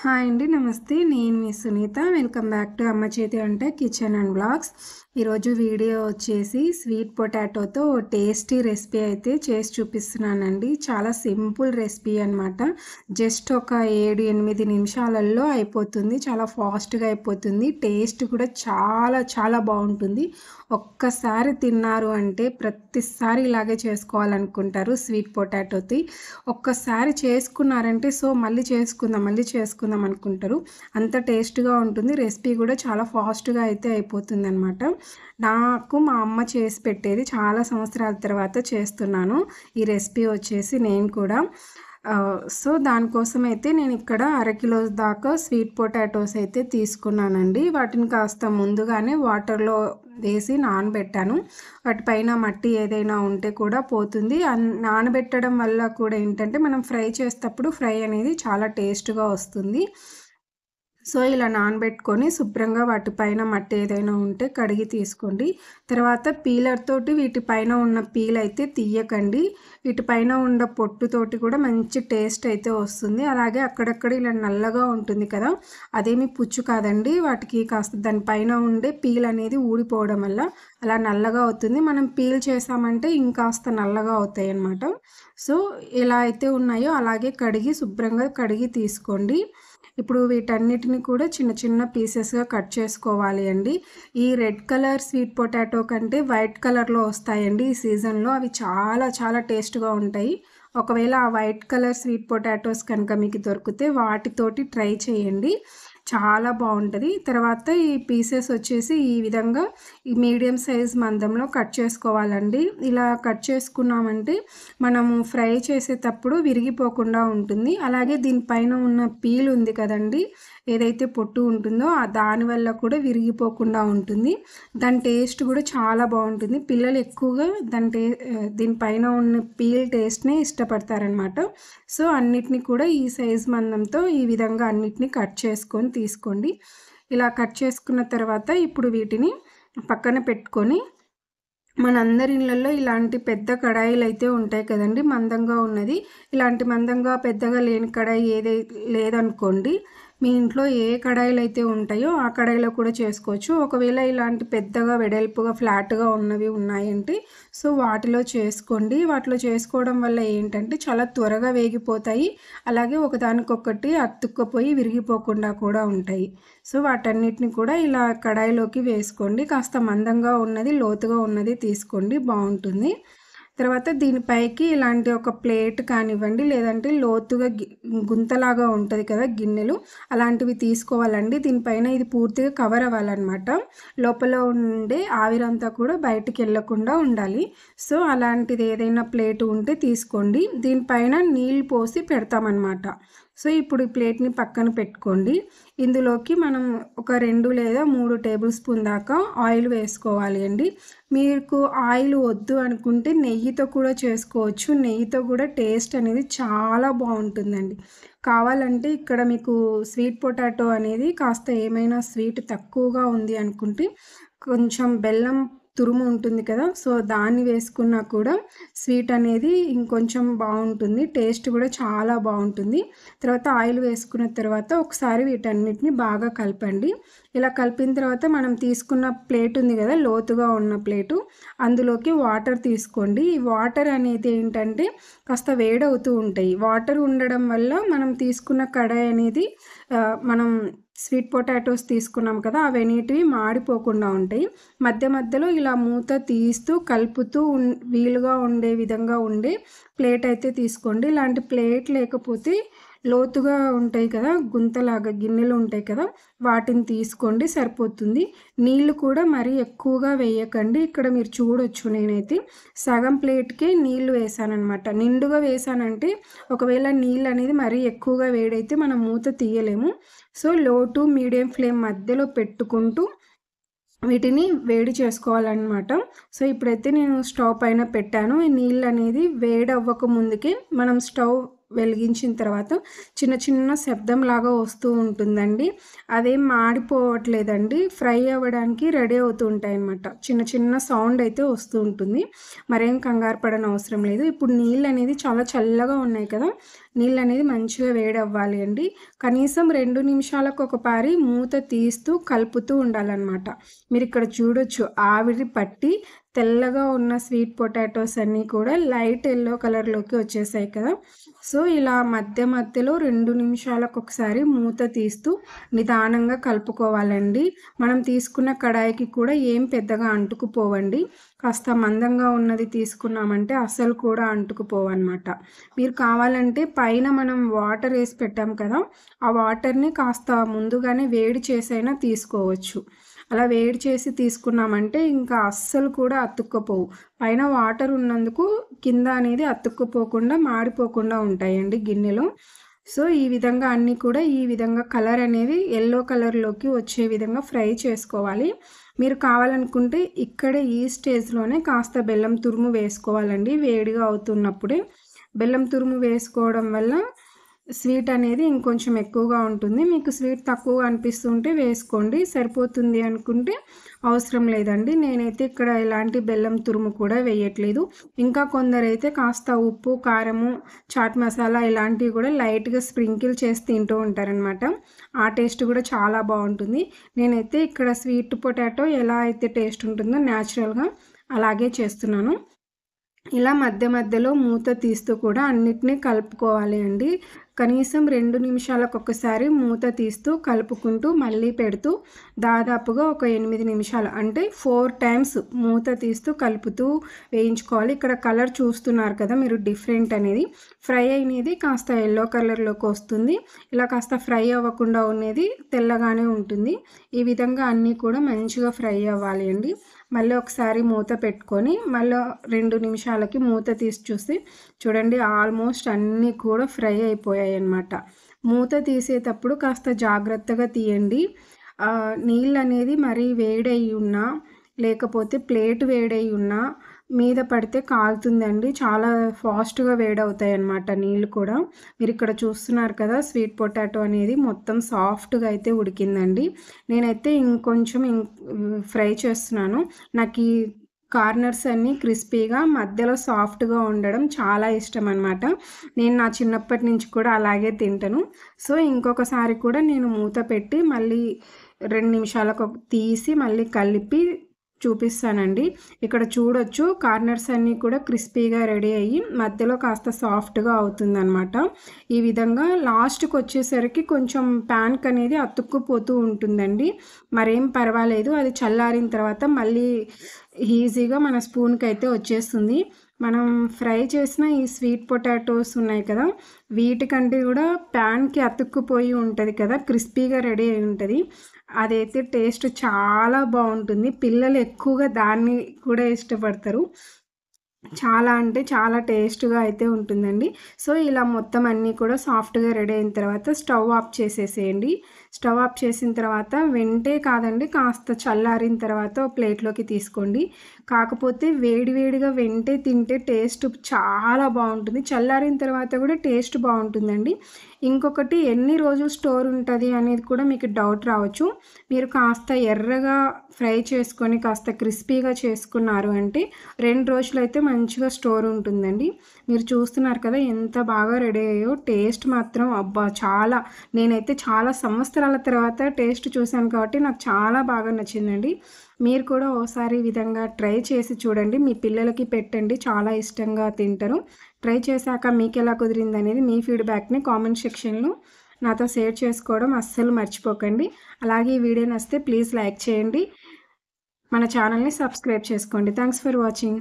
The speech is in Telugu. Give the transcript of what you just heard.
హాయ్ అండి. నమస్తే. నేను మీ సునీత. వెల్కమ్ బ్యాక్ టు అమ్మ చేతి వంట కిచెన్ అండ్ వ్లాగ్స్. ఈరోజు వీడియో వచ్చేసి స్వీట్ పొటాటోతో టేస్టీ రెసిపీ అయితే చేసి చూపిస్తున్నానండి. చాలా సింపుల్ రెసిపీ అనమాట. జస్ట్ ఒక 7-8 నిమిషాలలో అయిపోతుంది. చాలా ఫాస్ట్గా అయిపోతుంది. టేస్ట్ కూడా చాలా బాగుంటుంది. ఒక్కసారి తిన్నారు అంటే ప్రతిసారి ఇలాగే చేసుకోవాలనుకుంటారు స్వీట్ పొటాటోది. ఒక్కసారి చేసుకున్నారంటే మళ్ళీ చేసుకుందాం అనుకుంటారు. అంత టేస్ట్గా ఉంటుంది. రెసిపీ కూడా చాలా ఫాస్ట్గా అయితే అయిపోతుంది అనమాట. నాకు మా అమ్మ చేసి పెట్టేది, చాలా సంవత్సరాల తర్వాత చేస్తున్నాను ఈ రెసిపీ వచ్చేసి నేను కూడా. దానికోసం అయితే నేను ఇక్కడ 1/2 కిలో దాకా స్వీట్ పొటాటోస్ అయితే తీసుకున్నానండి. వాటిని కాస్త ముందుగానే వాటర్లో వేసి నానబెట్టాను. వాటిపైన మట్టి ఏదైనా ఉంటే కూడా పోతుంది. నానబెట్టడం వల్ల కూడా ఏంటంటే మనం ఫ్రై చేసేటప్పుడు ఫ్రై అనేది చాలా టేస్ట్గా వస్తుంది. ఇలా నానబెట్టుకొని శుభ్రంగా వాటిపైన మట్టి ఏదైనా ఉంటే కడిగి తీసుకోండి. తర్వాత పీలర్ తోటి వీటిపైన ఉన్న పీల్ అయితే తీయకండి. వీటిపైన ఉన్న పొట్టుతోటి కూడా మంచి టేస్ట్ అయితే వస్తుంది. అలాగే అక్కడక్కడ ఇలా నల్లగా ఉంటుంది కదా, అదేమి పుచ్చు కాదండి. వాటికి కాస్త దానిపైన ఉండే పీల్ అనేది ఊడిపోవడం వల్ల అలా నల్లగా అవుతుంది. మనం పీల్ చేసామంటే ఇంకాస్త నల్లగా అవుతాయి అన్నమాట. ఎలా అయితే ఉన్నాయో అలాగే శుభ్రంగా కడిగి తీసుకోండి. ఇప్పుడు వీటన్నిటిని కూడా చిన్న పీసెస్గా కట్ చేసుకోవాలి అండి. ఈ రెడ్ కలర్ స్వీట్ పొటాటో కంటే వైట్ కలర్లో వస్తాయండి ఈ సీజన్లో. అవి చాలా టేస్ట్గా ఉంటాయి. ఒకవేళ ఆ వైట్ కలర్ స్వీట్ పొటాటోస్ కనుక మీకు దొరికితే వాటితోటి ట్రై చేయండి, చాలా బాగుంటుంది. తర్వాత ఈ పీసెస్ వచ్చేసి ఈ విధంగా ఈ మీడియం సైజ్ మందంలో కట్ చేసుకోవాలండి. ఇలా కట్ చేసుకున్నామంటే మనము ఫ్రై చేసేటప్పుడు విరిగిపోకుండా ఉంటుంది. అలాగే దీనిపైన ఉన్న పీల్ ఉంది కదండి, ఏదైతే పొట్టు ఉంటుందో దానివల్ల కూడా విరిగిపోకుండా ఉంటుంది. దాని టేస్ట్ కూడా చాలా బాగుంటుంది. పిల్లలు ఎక్కువగా దీనిపైన ఉన్న పీల్ టేస్ట్ని ఇష్టపడతారనమాట. అన్నిటినీ కూడా ఈ సైజ్ మందంతో ఈ విధంగా అన్నిటినీ కట్ చేసుకొని తీసుకోండి. ఇలా కట్ చేసుకున్న తర్వాత ఇప్పుడు వీటిని పక్కన పెట్టుకొని, మనందరి ఇళ్ళల్లో ఇలాంటి పెద్ద కడాయిలు అయితే ఉంటాయి కదండి, మందంగా ఉన్నది. ఇలాంటి మందంగా పెద్దగా లేని కడాయి లేదనుకోండి, మీ ఇంట్లో ఏ కడాయిలు అయితే ఉంటాయో ఆ కడాయిలో కూడా చేసుకోవచ్చు. ఒకవేళ ఇలాంటి పెద్దగా వెడల్పుగా ఫ్లాట్గా ఉన్నవి ఉన్నాయంటే వాటిలో చేసుకోండి. వాటిలో చేసుకోవడం వల్ల ఏంటంటే చాలా త్వరగా వేగిపోతాయి. అలాగే ఒకదానికొకటి అతుక్కపోయి విరిగిపోకుండా కూడా ఉంటాయి. వాటన్నిటిని కూడా ఇలా కడాయిలోకి వేసుకోండి. కాస్త మందంగా ఉన్నది, లోతుగా ఉన్నది తీసుకోండి, బాగుంటుంది. తర్వాత దీనిపైకి ఇలాంటి ఒక ప్లేట్ కానివ్వండి, లేదంటే లోతుగా గుంతలాగా ఉంటుంది కదా గిన్నెలు, అలాంటివి తీసుకోవాలండి. దీనిపైన ఇది పూర్తిగా కవర్ అవ్వాలన్నమాట. లోపల ఉండే ఆవిరంతా కూడా బయటికి వెళ్ళకుండా ఉండాలి. అలాంటిది ఏదైనా ప్లేట్ ఉంటే తీసుకోండి. దీనిపైన నీళ్ళు పోసి పెడతామన్నమాట. ఇప్పుడు ఈ ప్లేట్ని పక్కన పెట్టుకోండి. ఇందులోకి మనం ఒక 2 లేదా 3 టేబుల్ స్పూన్ దాకా ఆయిల్ వేసుకోవాలి అండి. మీకు ఆయిల్ వద్దు అనుకుంటే నెయ్యితో కూడా చేసుకోవచ్చు. నెయ్యితో కూడా టేస్ట్ అనేది చాలా బాగుంటుందండి. కావాలంటే ఇక్కడ మీకు స్వీట్ పొటాటో అనేది కాస్త ఏమైనా స్వీట్ తక్కువగా ఉంది అనుకుంటే కొంచెం బెల్లం తురుము ఉంటుంది కదా, దాన్ని వేసుకున్నా కూడా స్వీట్ అనేది ఇంకొంచెం బాగుంటుంది. టేస్ట్ కూడా చాలా బాగుంటుంది. తర్వాత ఆయిల్ వేసుకున్న తర్వాత ఒకసారి వీటన్నిటిని బాగా కలపండి. ఇలా కలిపిన తర్వాత మనం తీసుకున్న ప్లేట్ ఉంది కదా, లోతుగా ఉన్న ప్లేటు, అందులోకి వాటర్ తీసుకోండి. ఈ వాటర్ అనేది ఏంటంటే కాస్త వేడవుతూ ఉంటాయి. వాటర్ ఉండడం వల్ల మనం తీసుకున్న కడాయి అనేది మనం స్వీట్ పొటాటోస్ తీసుకున్నాం కదా, అవన్నిటివి మాడిపోకుండా ఉంటాయి. మధ్యలో ఇలా మూత తీస్తూ కలుపుతూ వీలుగా ఉండే విధంగా ఉండే ప్లేట్ అయితే తీసుకోండి. ఇలాంటి ప్లేట్ లేకపోతే లోతుగా ఉంటాయి కదా, గుంతలాగా గిన్నెలు ఉంటాయి కదా, వాటిని తీసుకోండి, సరిపోతుంది. నీళ్ళు కూడా మరీ ఎక్కువగా వేయకండి. ఇక్కడ మీరు చూడొచ్చు, నేనైతే సగం ప్లేట్కే నీళ్ళు వేసానమాట. నిండుగా వేసానంటే ఒకవేళ నీళ్ళు అనేది మరీ ఎక్కువగా వేడైతే మనం మూత తీయలేము. లో టు మీడియం ఫ్లేమ్ మధ్యలో పెట్టుకుంటూ వీటిని వేడి చేసుకోవాలన్నమాట. ఇప్పుడైతే నేను స్టవ్ పైన పెట్టాను. ఈ నీళ్ళు అనేది వేడి అవ్వక ముందుకే మనం స్టవ్ వెలిగించిన తర్వాత చిన్న శబ్దం లాగా వస్తూ ఉంటుందండి. అదేం మాడిపోవట్లేదండి, ఫ్రై అవ్వడానికి రెడీ అవుతూ ఉంటాయి అన్నమాట. చిన్న సౌండ్ అయితే వస్తూ ఉంటుంది. మరేం కంగారు పడని అవసరం లేదు. ఇప్పుడు నీళ్ళు అనేది చాలా చల్లగా ఉన్నాయి కదా, నీళ్ళు అనేది మంచిగా వేడవ్వాలి అండి. కనీసం 2 నిమిషాలకు ఒకసారి మూత తీస్తూ కలుపుతూ ఉండాలన్నమాట. మీరు ఇక్కడ చూడొచ్చు ఆవిరి పట్టి తెల్లగా ఉన్న స్వీట్ పొటాటోస్ అన్నీ కూడా లైట్ యెల్లో కలర్లోకి వచ్చేసాయి కదా. సో ఇలా మధ్య మధ్యలో 2 నిమిషాలకు ఒకసారి మూత తీస్తూ నిదానంగా కలుపుకోవాలండి. మనం తీసుకున్న కడాయికి కూడా ఏం పెద్దగా అంటుకుపోవండి. కాస్త మందంగా ఉన్నది తీసుకున్నామంటే అస్సలు కూడా అంటుకుపోవన్నమాట. మీరు కావాలంటే పైన మనం వాటర్ వేసి పెట్టాం కదా, ఆ వాటర్ని కాస్త ముందుగానే వేడి చేసైనా తీసుకోవచ్చు. అలా వేడి చేసి తీసుకున్నామంటే ఇంకా అస్సలు కూడా అతుక్కపోవు. పైన వాటర్ ఉన్నందుకు కింద అనేది అతుక్కుపోకుండా మాడిపోకుండా ఉంటాయండి గిన్నెలో. సో ఈ విధంగా అన్నీ కూడా ఈ విధంగా కలర్ అనేది యెల్లో కలర్లోకి వచ్చే విధంగా ఫ్రై చేసుకోవాలి. మీరు కావాలనుకుంటే ఇక్కడే ఈ స్టేజ్లోనే కాస్త బెల్లం తురుము వేసుకోవాలండి. వేడిగా అవుతున్నప్పుడే బెల్లం తురుము వేసుకోవడం వల్ల స్వీట్ అనేది ఇంకొంచెం ఎక్కువగా ఉంటుంది. మీకు స్వీట్ తక్కువ అనిపిస్తుంటే వేసుకోండి, సరిపోతుంది అనుకుంటే అవసరం లేదండి. నేనైతే ఇక్కడ ఎలాంటి బెల్లం తురుము కూడా వేయట్లేదు. ఇంకా కొందరైతే కాస్త ఉప్పు, కారము, చాట్ మసాలా ఇలాంటివి కూడా లైట్గా స్ప్రింకిల్ చేసి తింటూ ఉంటారనమాట. ఆ టేస్ట్ కూడా చాలా బాగుంటుంది. నేనైతే ఇక్కడ స్వీట్ పొటాటో ఎలా అయితే టేస్ట్ ఉంటుందో న్యాచురల్గా అలాగే చేస్తున్నాను. ఇలా మధ్య మధ్యలో మూత తీస్తూ కూడా అన్నిటినీ కలుపుకోవాలి అండి. కనీసం 2 నిమిషాలకు ఒకసారి మూత తీస్తూ కలుపుకుంటూ మళ్ళీ పెడుతూ దాదాపుగా ఒక 8 నిమిషాలు అంటే 4 టైమ్స్ మూత తీస్తూ కలుపుతూ వేయించుకోవాలి. ఇక్కడ కలర్ చూస్తున్నారు కదా మీరు, డిఫరెంట్ అనేది ఫ్రై అనేది కాస్త యెల్లో కలర్లోకి వస్తుంది. ఇలా కాస్త ఫ్రై అవ్వకుండా ఉన్నది తెల్లగానే ఉంటుంది. ఈ విధంగా అన్నీ కూడా మంచిగా ఫ్రై అవ్వాలి అండి. మళ్ళీ ఒకసారి మూత పెట్టుకొని మళ్ళీ 2 నిమిషాలకి మూత తీసి చూస్తే చూడండి ఆల్మోస్ట్ అన్నీ కూడా ఫ్రై అయిపోయాయి అన్నమాట. మూత తీసేటప్పుడు కాస్త జాగ్రత్తగా తీయండి. నీళ్ళు అనేది మరీ వేడయి ఉన్నా లేకపోతే ప్లేట్ వేడయి ఉన్నా మీద పడితే కాలుతుందండి. చాలా ఫాస్ట్గా వేడవుతాయి అన్నమాట నీళ్ళు కూడా. మీరు ఇక్కడ చూస్తున్నారు కదా స్వీట్ పొటాటో అనేది మొత్తం సాఫ్ట్గా అయితే ఉడికిందండి. నేనైతే ఇంకొంచెం ఫ్రై చేస్తున్నాను. నాకు ఈ కార్నర్స్ అన్నీ క్రిస్పీగా మధ్యలో సాఫ్ట్గా ఉండడం చాలా ఇష్టం అన్నమాట. నేను నా చిన్నప్పటి నుంచి కూడా అలాగే తింటాను. సో ఇంకొకసారి కూడా నేను మూత పెట్టి మళ్ళీ 2 నిమిషాలకు తీసి మళ్ళీ కలిపి చూపిస్తానండి. ఇక్కడ చూడొచ్చు కార్నర్స్ అన్నీ కూడా క్రిస్పీగా రెడీ అయ్యి మధ్యలో కాస్త సాఫ్ట్గా అవుతుందన్నమాట. ఈ విధంగా లాస్ట్కి వచ్చేసరికి కొంచెం ప్యాన్కి అనేది అతుక్కుపోతూ ఉంటుందండి. మరేం పర్వాలేదు, అది చల్లారిన తర్వాత మళ్ళీ ఈజీగా మన స్పూన్కి అయితే వచ్చేస్తుంది. మనం ఫ్రై చేసిన ఈ స్వీట్ పొటాటోస్ ఉన్నాయి కదా, వీటికంటే కూడా ప్యాన్కి అతుక్కుపోయి ఉంటుంది కదా, క్రిస్పీగా రెడీ అయి ఉంటుంది. అదైతే టేస్ట్ చాలా బాగుంటుంది. పిల్లలు ఎక్కువగా దాన్ని కూడా ఇష్టపడతారు. చాలా అంటే చాలా టేస్ట్గా అయితే ఉంటుందండి. సో ఇలా మొత్తం అన్నీ కూడా సాఫ్ట్గా రెడీ అయిన తర్వాత స్టవ్ ఆఫ్ చేసేసేయండి. స్టవ్ ఆఫ్ చేసిన తర్వాత వెంటే కాదండి, కాస్త చల్లారిన తర్వాత ప్లేట్లోకి తీసుకోండి. కాకపోతే వేడివేడిగా వెంటే తింటే టేస్ట్ చాలా బాగుంటుంది. చల్లారిన తర్వాత కూడా టేస్ట్ బాగుంటుందండి. ఇంకొకటి ఎన్ని రోజులు స్టోర్ ఉంటుంది అనేది కూడా మీకు డౌట్ రావచ్చు. మీరు కాస్త ఎర్రగా ఫ్రై చేసుకొని కాస్త క్రిస్పీగా చేసుకున్నారు అంటే 2 రోజులు అయితే మంచిగా స్టోర్ ఉంటుందండి. మీరు చూస్తున్నారు కదా ఎంత బాగా రెడీ అయ్యో. టేస్ట్ మాత్రం అబ్బా చాలా, నేనైతే చాలా సంవత్సరాల తర్వాత టేస్ట్ చూశాను కాబట్టి నాకు చాలా బాగా నచ్చిందండి. మీరు కూడా ఓసారి ఈ విధంగా ట్రై చేసి చూడండి. మీ పిల్లలకి పెట్టండి, చాలా ఇష్టంగా తింటారు. ట్రై చేశాక మీకు ఎలా కుదిరింది అనేది మీ ఫీడ్బ్యాక్ని కామెంట్ సెక్షన్లో నాతో షేర్ చేసుకోవడం అస్సలు మర్చిపోకండి. అలాగే ఈ వీడియో నచ్చితే ప్లీజ్ లైక్ చేయండి, మన ఛానల్ని సబ్స్క్రైబ్ చేసుకోండి. Thanks for watching.